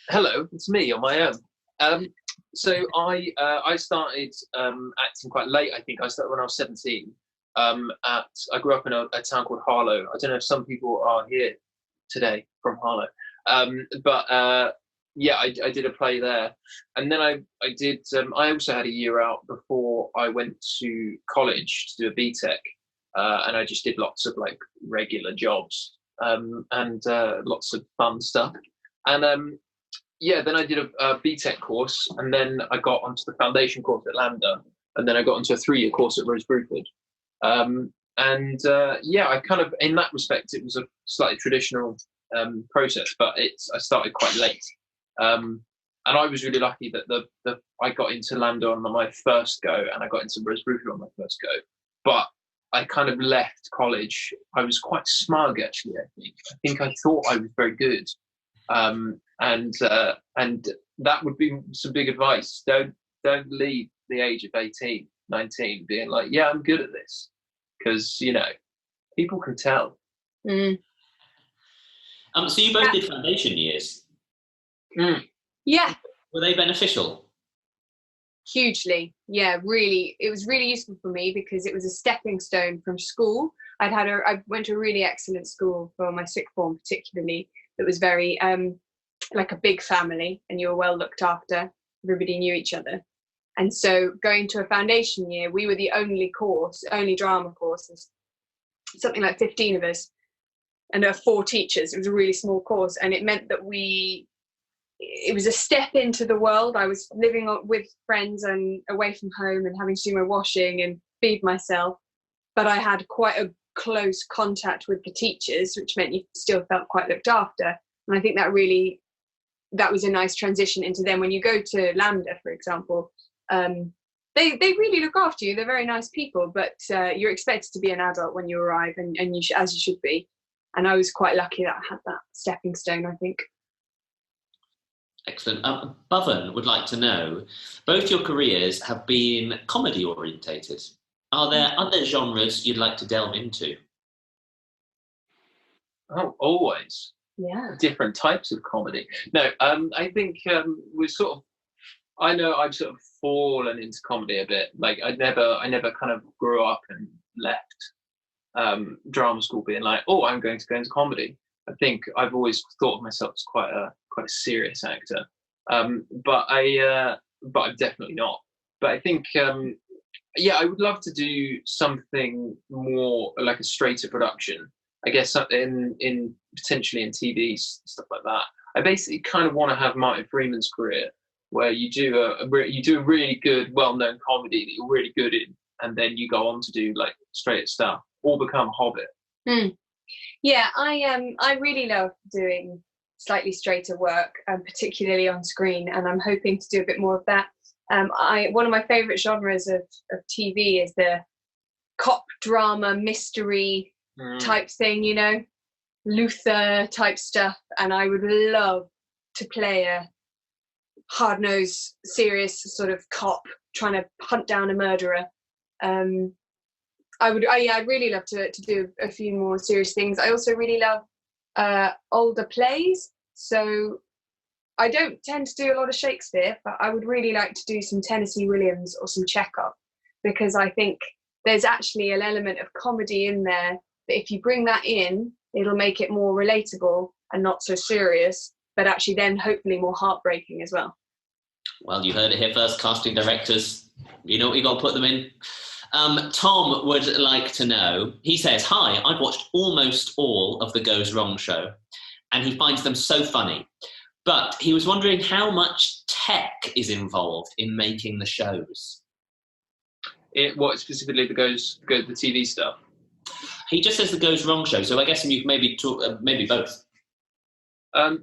Hello, it's me on my own. So I started acting quite late. I think I started when I was 17. I grew up in a town called Harlow. I don't know if some people are here today from Harlow, but yeah, I did a play there, and then I did. I also had a year out before I went to college to do a BTEC, and I just did lots of regular jobs and lots of fun stuff. And yeah, then I did a BTEC course, and then I got onto the foundation course at Lambda, and then I got onto a 3-year course at Rose Bruford. Yeah, I kind of, in that respect, it was a slightly traditional process, but I started quite late. And I was really lucky that I got into Lambda on my first go, and I got into Rose Bruford on my first go. But I kind of left college. I was quite smug, actually. I think I thought I was very good, and that would be some big advice. Don't leave the age of 18, 19 being like, yeah, I'm good at this, because people can tell. Mm. So you both did foundation years. Mm. Yeah. Were they beneficial? Hugely. Yeah, really. It was really useful for me because it was a stepping stone from school. I went to a really excellent school for my sixth form, particularly. It was very like a big family, and you were well looked after. Everybody knew each other. And so going to a foundation year, we were the only drama courses, something like 15 of us, and there were 4 teachers. It was a really small course, and it meant that it was a step into the world. I was living with friends and away from home and having to do my washing and feed myself, but I had quite a close contact with the teachers, which meant you still felt quite looked after. And I think that was a nice transition into them. When you go to Lambda, for example, they really look after you. They're very nice people, but you're expected to be an adult when you arrive, and as you should be. And I was quite lucky that I had that stepping stone, I think. Excellent. Bhavan would like to know, both your careers have been comedy orientated. Are there other genres you'd like to delve into? Oh, always. Yeah. Different types of comedy. No, I think I know I've sort of fallen into comedy a bit. Like I never kind of grew up and left drama school being like, oh, I'm going to go into comedy. I think I've always thought of myself as quite a serious actor, but I'm definitely not. But I think, yeah, I would love to do something more like a straighter production. I guess something in potentially in TV, stuff like that. I basically kind of want to have Martin Freeman's career, where you do a really good, well-known comedy that you're really good in, and then you go on to do like straight stuff, or become a Hobbit. Yeah, I really love doing slightly straighter work, particularly on screen, and I'm hoping to do a bit more of that. One of my favourite genres of TV is the cop drama mystery type thing, you know, Luther type stuff, and I would love to play a hard-nosed, serious sort of cop trying to hunt down a murderer. I'd really love to do a few more serious things. I also really love older plays, so I don't tend to do a lot of Shakespeare, but I would really like to do some Tennessee Williams or some Chekhov, because I think there's actually an element of comedy in there that if you bring that in, it'll make it more relatable and not so serious, but actually then hopefully more heartbreaking as well. Well, you heard it here first, casting directors. You know what you got to put them in. Tom would like to know, he says, hi, I've watched almost all of the Goes Wrong show, and he finds them so funny. But he was wondering how much tech is involved in making the shows. What specifically the TV stuff? He just says the Goes Wrong show, so I guess you maybe talk, maybe both. A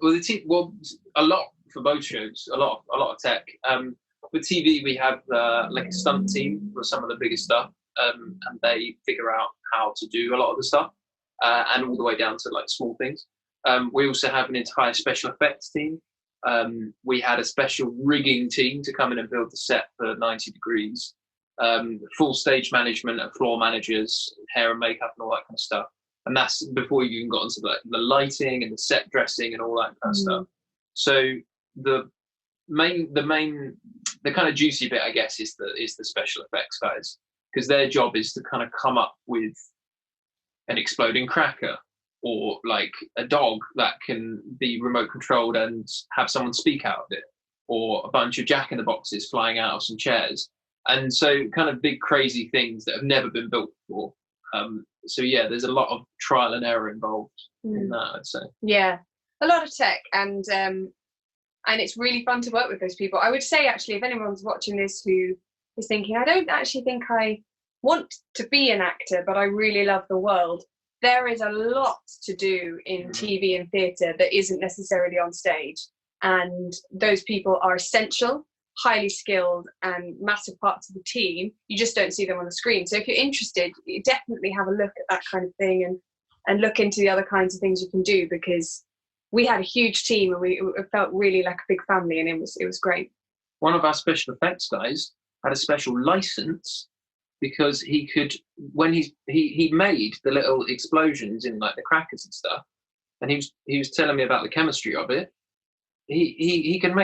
lot for both shows. A lot of tech. With TV, we have like a stunt team for some of the biggest stuff, and they figure out how to do a lot of the stuff, and all the way down to like small things. We also have an entire special effects team. We had a special rigging team to come in and build the set for 90 degrees. Full stage management and floor managers, hair and makeup and all that kind of stuff. And that's before you even got into the lighting and the set dressing and all that kind of stuff. So the kind of juicy bit, I guess, is the special effects guys, because their job is to kind of come up with an exploding cracker, or like a dog that can be remote controlled and have someone speak out of it, or a bunch of jack-in-the-boxes flying out of some chairs. And so kind of big, crazy things that have never been built before. So yeah, there's a lot of trial and error involved in that, I'd say. Yeah, a lot of tech, and it's really fun to work with those people. I would say, actually, if anyone's watching this who is thinking, I don't actually think I want to be an actor, but I really love the world, there is a lot to do in TV and theatre that isn't necessarily on stage. And those people are essential, highly skilled, and massive parts of the team. You just don't see them on the screen. So if you're interested, you definitely have a look at that kind of thing, and look into the other kinds of things you can do, because we had a huge team and it felt really like a big family, and it was great. One of our special effects guys had a special license because he could, when he made the little explosions in like the crackers and stuff, and he was telling me about the chemistry of it. He can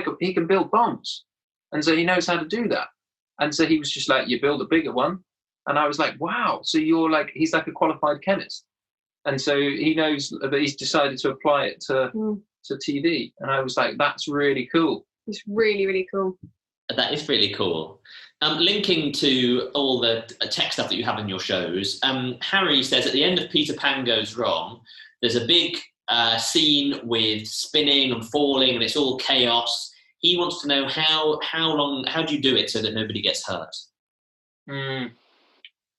build bombs, and so he knows how to do that. And so he was just like, you build a bigger one, and I was like, wow. So he's like a qualified chemist, and so he knows that he's decided to apply it to TV, and I was like, that's really cool. It's really, really cool. That is really cool. Linking to all the tech stuff that you have in your shows, Harry says at the end of Peter Pan Goes Wrong, there's a big scene with spinning and falling, and it's all chaos. He wants to know how do you do it so that nobody gets hurt?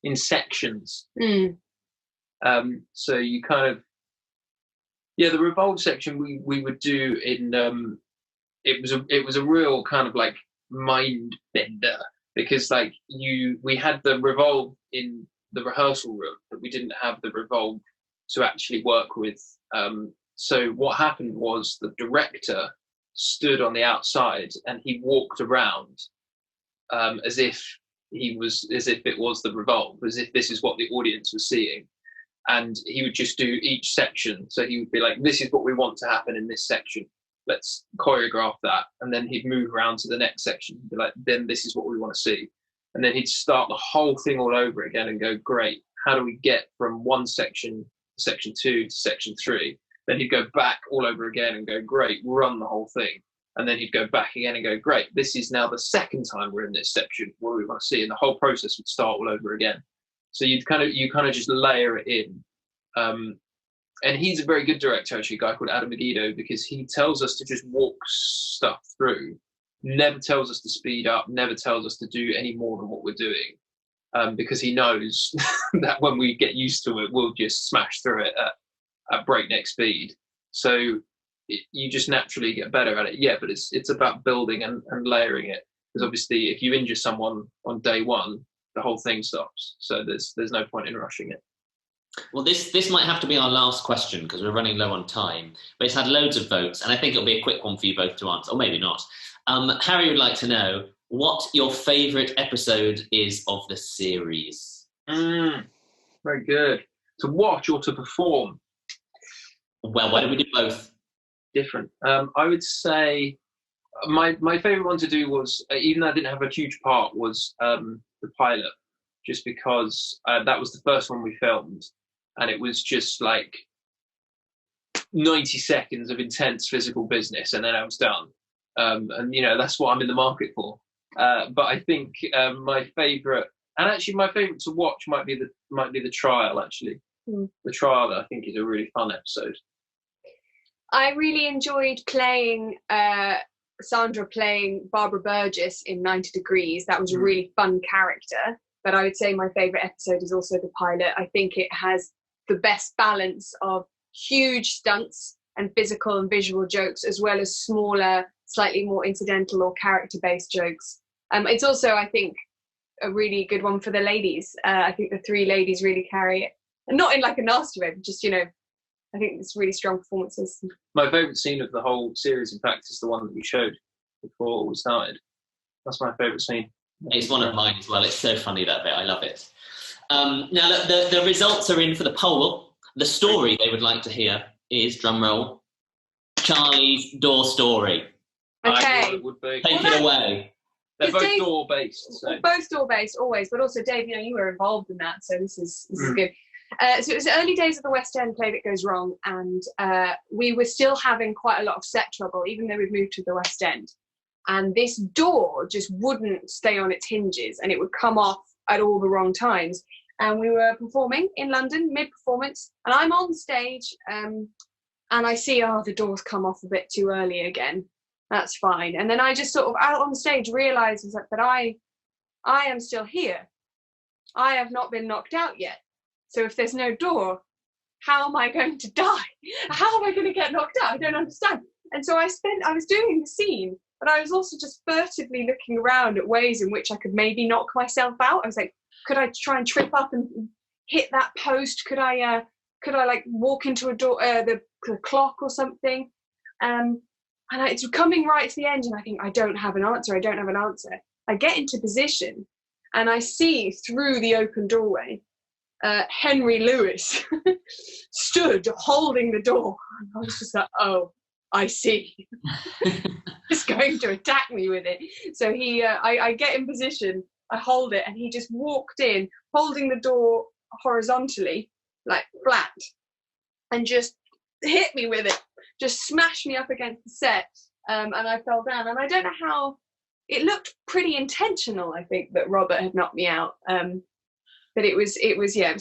In sections. So you kind of, the revolve section we would do in it was a real kind of like mind bender, because like we had the revolve in the rehearsal room, but we didn't have the revolve to actually work with. So what happened was the director stood on the outside and he walked around as if it was the revolve, as if this is what the audience was seeing. And he would just do each section. So he would be like, this is what we want to happen in this section. Let's choreograph that. And then he'd move around to the next section and be like, then this is what we want to see. And then he'd start the whole thing all over again and go, great, how do we get from one section, section 2 to section 3? Then he'd go back all over again and go, great, run the whole thing. And then he'd go back again and go, great, this is now the second time we're in this section, what we want to see. And the whole process would start all over again. So you kind of just layer it in. And he's a very good director, actually, a guy called Adam Megiddo, because he tells us to just walk stuff through, never tells us to speed up, never tells us to do any more than what we're doing. because he knows that when we get used to it, we'll just smash through it at breakneck speed. So you just naturally get better at it. Yeah, but it's about building and layering it. Because obviously, if you injure someone on day one, the whole thing stops. So there's no point in rushing it. Well, this might have to be our last question because we're running low on time, but it's had loads of votes, and I think it'll be a quick one for you both to answer, or maybe not. Harry would like to know what your favourite episode is of the series. Very good. To watch or to perform? Well, why don't we do both? Different. I would say my favourite one to do was, even though I didn't have a huge part, was the pilot, just because that was the first one we filmed, and it was just like 90 seconds of intense physical business, and then I was done. And you know, that's what I'm in the market for. But I think my favourite, and actually my favourite to watch, might be the trial. Actually, the trial I think is a really fun episode. I really enjoyed playing Sandra playing Barbara Burgess in 90 Degrees. That was a really fun character. But I would say my favourite episode is also the pilot. I think it has the best balance of huge stunts and physical and visual jokes, as well as smaller, slightly more incidental or character-based jokes. It's also, I think, a really good one for the ladies. I think the three ladies really carry it. And not in like a nasty way, but just, you know, I think it's really strong performances. My favourite scene of the whole series, in fact, is the one that we showed before we started. That's my favourite scene. It's one of mine as well. It's so funny, that bit. I love it. Now, look, the results are in for the poll. The story they would like to hear is, drumroll, Charlie's door story. Okay. Take it away. They're both Dave, door-based. So. Both door-based, always. But also, Dave, you know, you were involved in that, so this is good. So it was the early days of the West End Play That Goes Wrong, and we were still having quite a lot of set trouble, even though we'd moved to the West End. And this door just wouldn't stay on its hinges, and it would come off at all the wrong times. And we were performing in London, mid-performance, and I'm on stage, and I see, the door's come off a bit too early again. That's fine. And then I just sort of, out on stage, realised that I am still here. I have not been knocked out yet. So if there's no door, how am I going to die? How am I going to get knocked out? I don't understand. And so I was doing the scene, but I was also just furtively looking around at ways in which I could maybe knock myself out. I was like, could I try and trip up and hit that post? Could I like walk into a door, the clock or something? And it's coming right to the end, and I think, I don't have an answer. I get into position, and I see through the open doorway Henry Lewis stood holding the door. And I was just like, oh, I see. He's going to attack me with it. So I get in position, I hold it, and he just walked in, holding the door horizontally, like flat, and just hit me with it, just smashed me up against the set, and I fell down. And I don't know how, it looked pretty intentional, I think, that Robert had knocked me out. But it was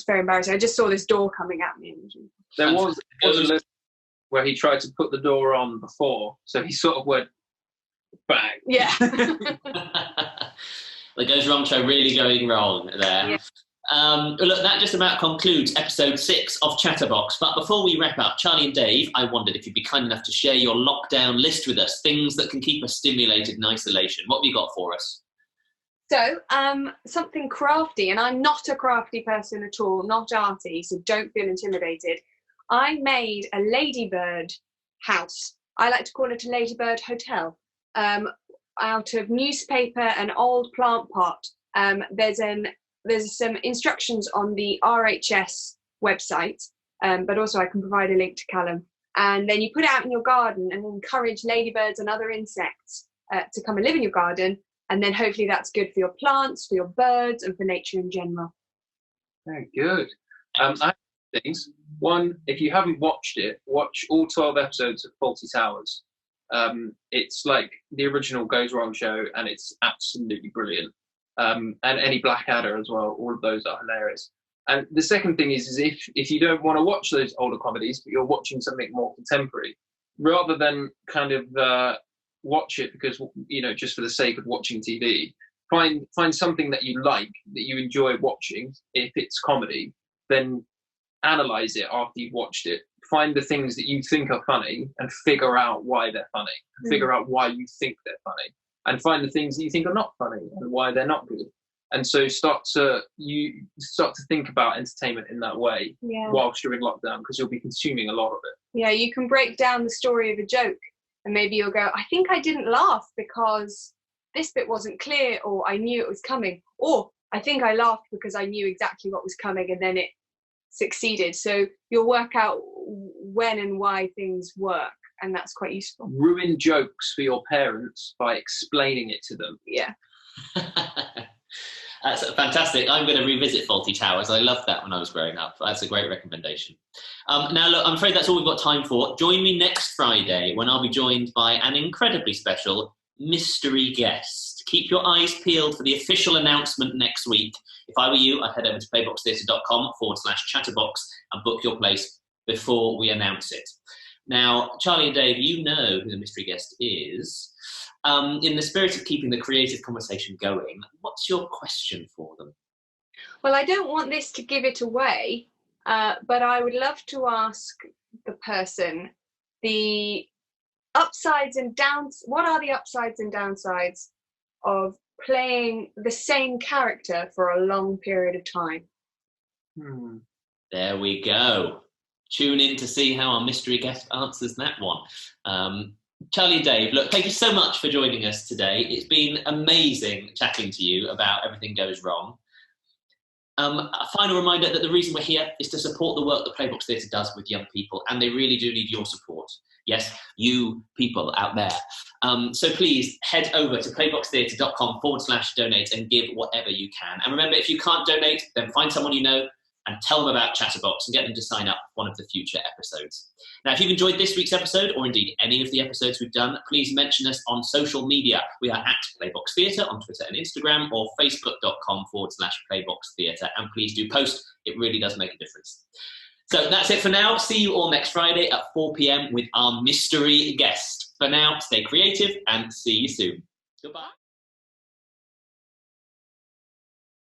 very embarrassing. I just saw this door coming at me. There was a little where he tried to put the door on before, so he sort of went bang. Yeah. The Goes Wrong show really going wrong there. Yeah. Look, that just about concludes episode 6 of Chatterbox. But before we wrap up, Charlie and Dave, I wondered if you'd be kind enough to share your lockdown list with us, things that can keep us stimulated in isolation. What have you got for us? So, something crafty, and I'm not a crafty person at all, not arty, so don't feel intimidated. I made a ladybird house. I like to call it a ladybird hotel, out of newspaper and old plant pot. There's some instructions on the RHS website, but also I can provide a link to Callum. And then you put it out in your garden and encourage ladybirds and other insects to come and live in your garden. And then hopefully that's good for your plants, for your birds, and for nature in general. Very good. I have things. One, if you haven't watched it, watch all 12 episodes of Fawlty Towers. It's like the original Goes Wrong show, and it's absolutely brilliant. And any Blackadder as well. All of those are hilarious. And the second thing is if you don't want to watch those older comedies, but you're watching something more contemporary, rather than kind of watch it because, you know, just for the sake of watching TV, find something that you like, that you enjoy watching. If it's comedy, then analyze it after you've watched it. Find the things that you think are funny and figure out why they're funny. Figure out why you think they're funny, and find the things that you think are not funny and why they're not good. And so start to think about entertainment in that way whilst you're in lockdown, because you'll be consuming a lot of it. Yeah, you can break down the story of a joke, and maybe you'll go, I think I didn't laugh because this bit wasn't clear, or I knew it was coming, or I think I laughed because I knew exactly what was coming and then it succeeded. So you'll work out when and why things work, and that's quite useful. Ruin jokes for your parents by explaining it to them. Yeah. That's fantastic. I'm going to revisit Faulty Towers. I loved that when I was growing up. That's a great recommendation. Now, look, I'm afraid that's all we've got time for. Join me next Friday when I'll be joined by an incredibly special mystery guest. Keep your eyes peeled for the official announcement next week. If I were you, I'd head over to playboxtheatre.com/chatterbox and book your place before we announce it. Now, Charlie and Dave, you know who the mystery guest is. In the spirit of keeping the creative conversation going, what's your question for them? Well, I don't want this to give it away, but I would love to ask the person the upsides and downs. What are the upsides and downsides of playing the same character for a long period of time? There we go. Tune in to see how our mystery guest answers that one. Charlie and Dave, look, thank you so much for joining us today. It's been amazing chatting to you about Everything Goes Wrong. A final reminder that the reason we're here is to support the work that Playbox Theatre does with young people, and they really do need your support. Yes, you people out there. So please head over to playboxtheatre.com/donate and give whatever you can. And remember, if you can't donate, then find someone you know and tell them about Chatterbox and get them to sign up for one of the future episodes. Now, if you've enjoyed this week's episode, or indeed any of the episodes we've done, please mention us on social media. We are at Playbox Theatre on Twitter and Instagram, or facebook.com/Playbox Theatre. And please do post. It really does make a difference. So that's it for now. See you all next Friday at 4 p.m. with our mystery guest. For now, stay creative and see you soon. Goodbye.